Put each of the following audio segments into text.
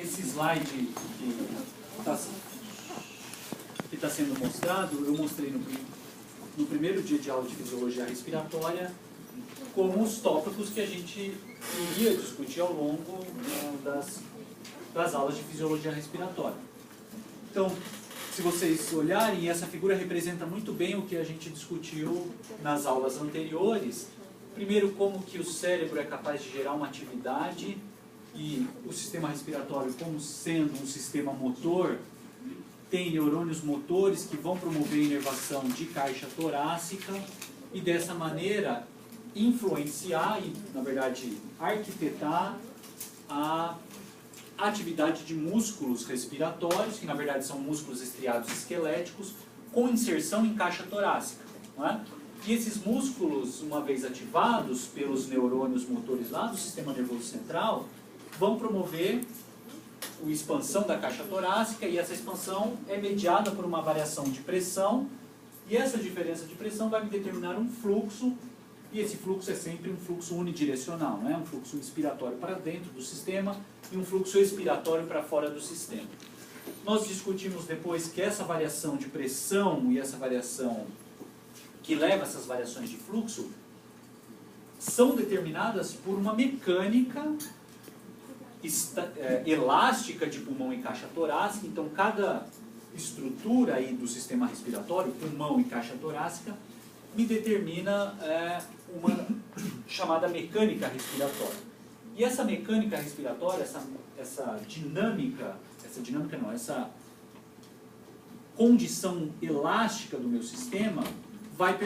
esse slide que está sendo mostrado, eu mostrei no primeiro dia de aula de fisiologia respiratória como os tópicos que a gente iria discutir ao longo das aulas de fisiologia respiratória. Então, se vocês olharem, essa figura representa muito bem o que a gente discutiu nas aulas anteriores. Primeiro, como que o cérebro é capaz de gerar uma atividade e o sistema respiratório, como sendo um sistema motor, tem neurônios motores que vão promover a inervação de caixa torácica e dessa maneira influenciar e, na verdade, arquitetar a atividade de músculos respiratórios, que na verdade são músculos estriados esqueléticos, com inserção em caixa torácica. Não é? E esses músculos, uma vez ativados pelos neurônios motores lá do sistema nervoso central, vão promover a expansão da caixa torácica, e essa expansão é mediada por uma variação de pressão, e essa diferença de pressão vai determinar um fluxo, e esse fluxo é sempre um fluxo unidirecional, não é? Um fluxo inspiratório para dentro do sistema e um fluxo expiratório para fora do sistema. Nós discutimos depois que essa variação de pressão e essa variação que leva essas variações de fluxo são determinadas por uma mecânica elástica de pulmão e caixa torácica. Então, cada estrutura aí do sistema respiratório, pulmão e caixa torácica, me determina uma chamada mecânica respiratória. E essa mecânica respiratória, essa condição elástica do meu sistema vai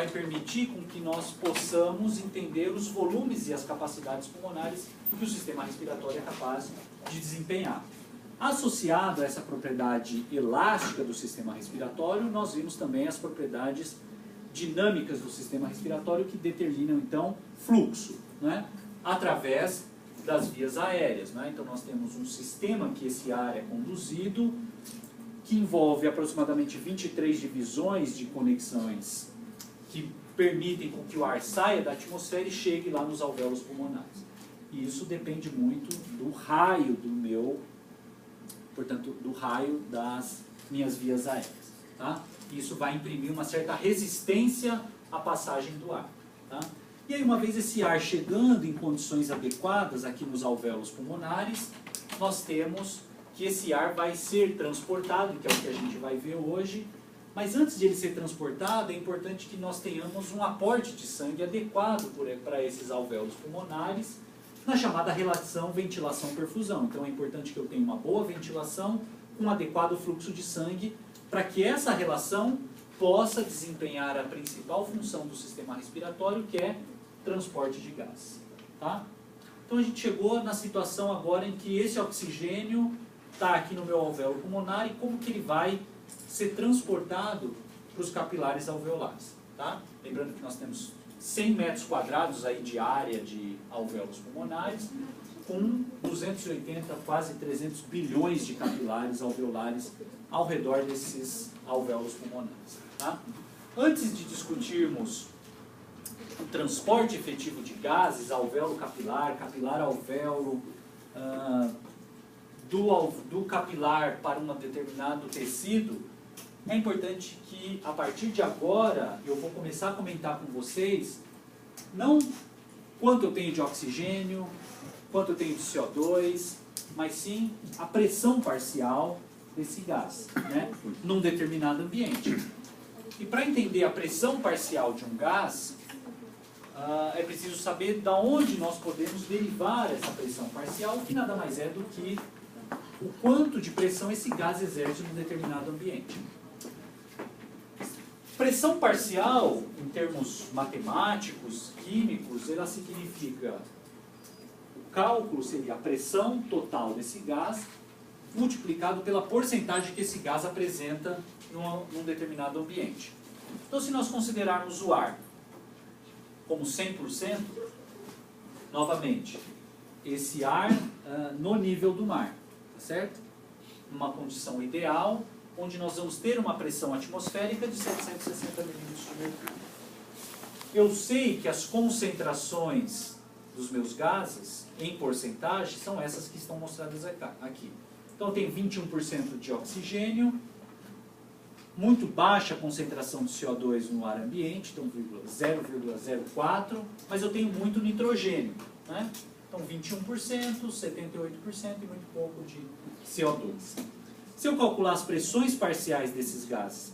permitir com que nós possamos entender os volumes e as capacidades pulmonares que o sistema respiratório é capaz de desempenhar. Associado a essa propriedade elástica do sistema respiratório, nós vimos também as propriedades dinâmicas do sistema respiratório que determinam, então, fluxo, né, através das vias aéreas. Né? Então, nós temos um sistema que esse ar é conduzido, que envolve aproximadamente 23 divisões de conexões que permitem com que o ar saia da atmosfera e chegue lá nos alvéolos pulmonares. E isso depende muito do raio do raio das minhas vias aéreas. Tá? Isso vai imprimir uma certa resistência à passagem do ar. Tá? E aí, uma vez esse ar chegando em condições adequadas aqui nos alvéolos pulmonares, nós temos que esse ar vai ser transportado, que é o que a gente vai ver hoje. Mas antes de ele ser transportado, é importante que nós tenhamos um aporte de sangue adequado para esses alvéolos pulmonares, na chamada relação ventilação-perfusão. Então é importante que eu tenha uma boa ventilação, um adequado fluxo de sangue, para que essa relação possa desempenhar a principal função do sistema respiratório, que é transporte de gás. Tá? Então a gente chegou na situação agora em que esse oxigênio está aqui no meu alvéolo pulmonar e como que ele vai ser transportado para os capilares alveolares. Tá? Lembrando que nós temos 100 metros quadrados aí de área de alvéolos pulmonares, com 280, quase 300 bilhões de capilares alveolares ao redor desses alvéolos pulmonares. Tá? Antes de discutirmos o transporte efetivo de gases, alvéolo capilar, capilar alvéolo, do capilar para um determinado tecido, é importante que, a partir de agora, eu vou começar a comentar com vocês, não quanto eu tenho de oxigênio, quanto eu tenho de CO2, mas sim a pressão parcial desse gás, né, num determinado ambiente. E para entender a pressão parcial de um gás, é preciso saber de onde nós podemos derivar essa pressão parcial, que nada mais é do que o quanto de pressão esse gás exerce num determinado ambiente. Pressão parcial, em termos matemáticos, químicos, ela significa, o cálculo seria a pressão total desse gás multiplicado pela porcentagem que esse gás apresenta num determinado ambiente. Então, se nós considerarmos o ar como 100%, novamente, esse ar no nível do mar, tá certo? Numa condição ideal, onde nós vamos ter uma pressão atmosférica de 760 milímetros de mercúrio. Eu sei que as concentrações dos meus gases, em porcentagem, são essas que estão mostradas aqui. Então, eu tenho 21% de oxigênio, muito baixa concentração de CO2 no ar ambiente, então 0,04, mas eu tenho muito nitrogênio, né? Então 21%, 78% e muito pouco de CO2. Se eu calcular as pressões parciais desses gases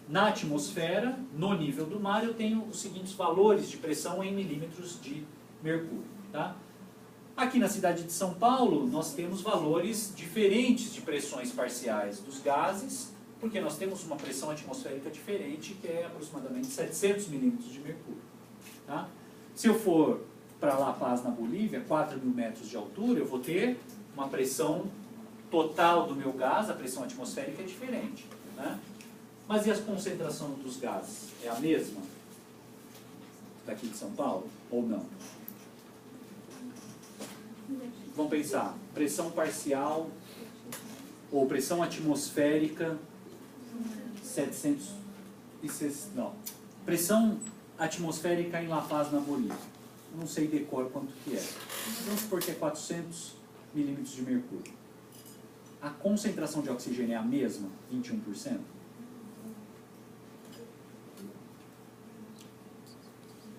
na atmosfera, no nível do mar, eu tenho os seguintes valores de pressão em milímetros de mercúrio. Tá? Aqui na cidade de São Paulo, nós temos valores diferentes de pressões parciais dos gases, porque nós temos uma pressão atmosférica diferente, que é aproximadamente 700 milímetros de mercúrio. Tá? Se eu for para La Paz, na Bolívia, 4.000 metros de altura, eu vou ter uma pressão total do meu gás, a pressão atmosférica é diferente. Né? Mas e a concentração dos gases? É a mesma daqui de São Paulo ou não? Vamos pensar, pressão parcial ou pressão atmosférica 760, não. Pressão atmosférica em La Paz, na Bolívia. Não sei de cor quanto que é. Vamos supor que é 400 milímetros de mercúrio. A concentração de oxigênio é a mesma, 21%?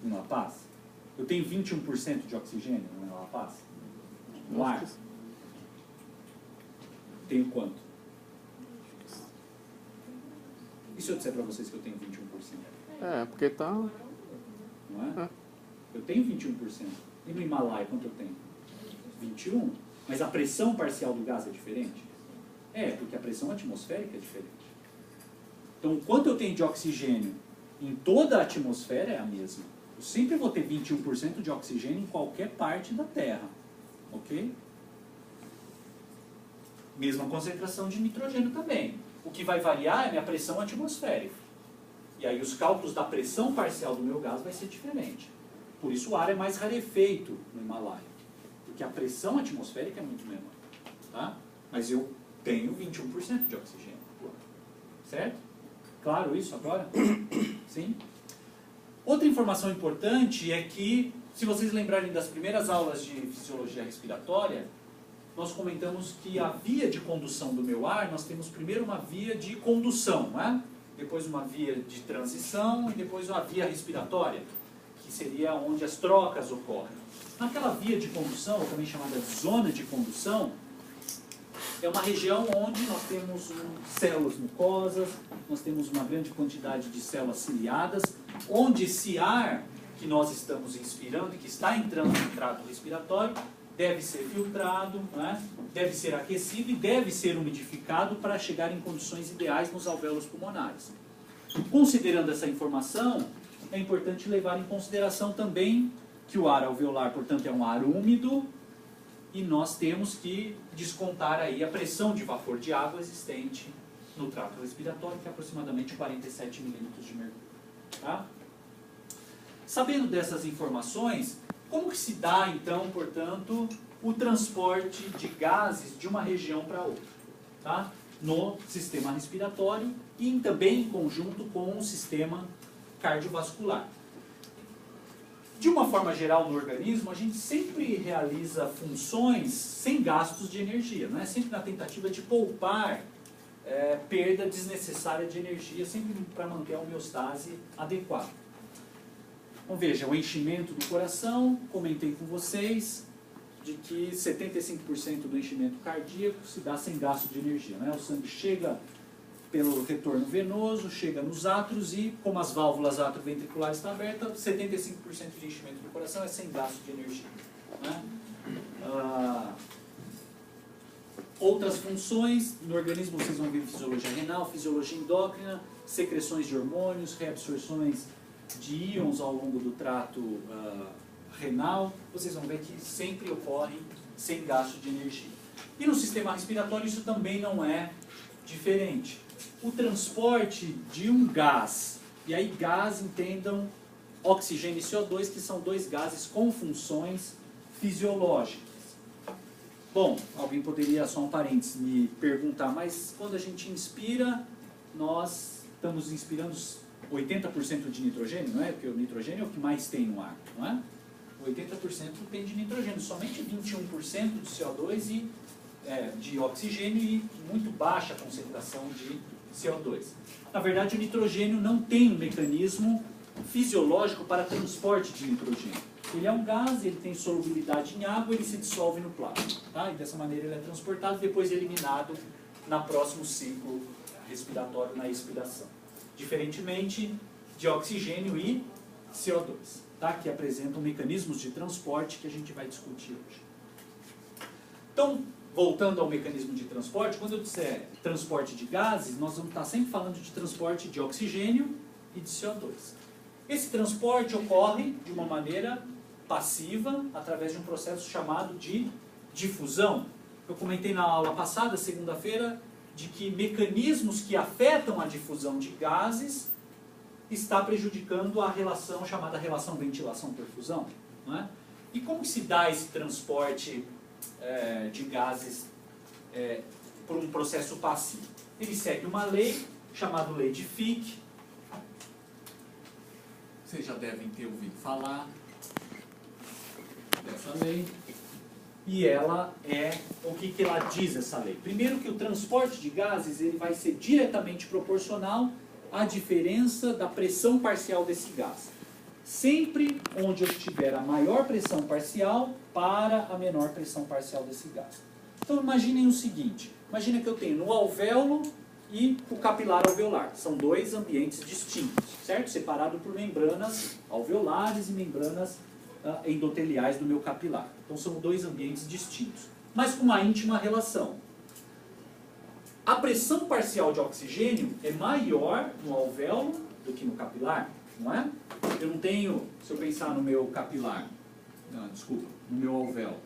Em La Paz? Eu tenho 21% de oxigênio em La Paz? No ar? Tenho quanto? E se eu disser para vocês que eu tenho 21%? É, porque tá... Não é? Eu tenho 21%. E no Himalaia, quanto eu tenho? 21%. Mas a pressão parcial do gás é diferente? É, porque a pressão atmosférica é diferente. Então, quanto eu tenho de oxigênio em toda a atmosfera é a mesma. Eu sempre vou ter 21% de oxigênio em qualquer parte da Terra. Ok? Mesma concentração de nitrogênio também. O que vai variar é a minha pressão atmosférica. E aí os cálculos da pressão parcial do meu gás vai ser diferente. Por isso o ar é mais rarefeito no Himalaia. Porque a pressão atmosférica é muito menor. Tá? Mas eu tenho 21% de oxigênio. Certo? Claro isso agora? Sim? Outra informação importante é que, se vocês lembrarem das primeiras aulas de fisiologia respiratória, nós comentamos que a via de condução do meu ar, nós temos primeiro uma via de condução, né? Depois uma via de transição e depois uma via respiratória, que seria onde as trocas ocorrem. Naquela via de condução, também chamada de zona de condução, é uma região onde nós temos células mucosas, nós temos uma grande quantidade de células ciliadas, onde esse ar que nós estamos inspirando e que está entrando no trato respiratório deve ser filtrado, né? Deve ser aquecido e deve ser umidificado para chegar em condições ideais nos alvéolos pulmonares. Considerando essa informação, é importante levar em consideração também que o ar alveolar, portanto, é um ar úmido e nós temos que descontar aí a pressão de vapor de água existente no trato respiratório, que é aproximadamente 47 milímetros de mercúrio. Tá? Sabendo dessas informações, como que se dá, então, portanto, o transporte de gases de uma região para outra? Tá? No sistema respiratório e também em conjunto com o sistema cardiovascular. De uma forma geral, no organismo, a gente sempre realiza funções sem gastos de energia, não é? Sempre na tentativa de poupar perda desnecessária de energia, sempre para manter a homeostase adequada. Então veja, o enchimento do coração, comentei com vocês, de que 75% do enchimento cardíaco se dá sem gasto de energia, né? O sangue chega pelo retorno venoso, chega nos átrios e, como as válvulas atrioventriculares estão abertas, 75% de enchimento do coração é sem gasto de energia. Né? Outras funções no organismo, vocês vão ver fisiologia renal, fisiologia endócrina, secreções de hormônios, reabsorções de íons ao longo do trato renal, vocês vão ver que sempre ocorre sem gasto de energia. E no sistema respiratório isso também não é diferente. O transporte de um gás, e aí gás, entendam, oxigênio e CO2, que são dois gases com funções fisiológicas. Bom, alguém poderia, só um parênteses, me perguntar, mas quando a gente inspira, nós estamos inspirando 80% de nitrogênio, não é? Porque o nitrogênio é o que mais tem no ar, não é? 80% tem de nitrogênio, somente 21% de CO2 e de oxigênio e muito baixa concentração de CO2. Na verdade, o nitrogênio não tem um mecanismo fisiológico para transporte de nitrogênio. Ele é um gás, ele tem solubilidade em água, ele se dissolve no plasma. Tá? E dessa maneira ele é transportado e depois eliminado no próximo ciclo respiratório, na expiração. Diferentemente de oxigênio e CO2, tá? Que apresentam mecanismos de transporte que a gente vai discutir hoje. Então, voltando ao mecanismo de transporte, quando eu disser transporte de gases, nós vamos estar sempre falando de transporte de oxigênio e de CO2. Esse transporte ocorre de uma maneira passiva, através de um processo chamado de difusão. Eu comentei na aula passada, segunda-feira, de que mecanismos que afetam a difusão de gases está prejudicando a relação chamada relação ventilação-perfusão. Não é? E como que se dá esse transporte de gases por um processo passivo? Ele segue uma lei chamada lei de Fick. Vocês já devem ter ouvido falar dessa lei. E ela o que ela diz, essa lei? Primeiro que o transporte de gases ele vai ser diretamente proporcional à diferença da pressão parcial desse gás. Sempre onde eu tiver a maior pressão parcial para a menor pressão parcial desse gás. Então imaginem o seguinte, imagina que eu tenho no alvéolo e o capilar alveolar. São dois ambientes distintos, certo? Separado por membranas alveolares e membranas endoteliais do meu capilar. Então são dois ambientes distintos, mas com uma íntima relação. A pressão parcial de oxigênio é maior no alvéolo do que no capilar, não é? Eu não tenho, se eu pensar no meu capilar, no meu alvéolo,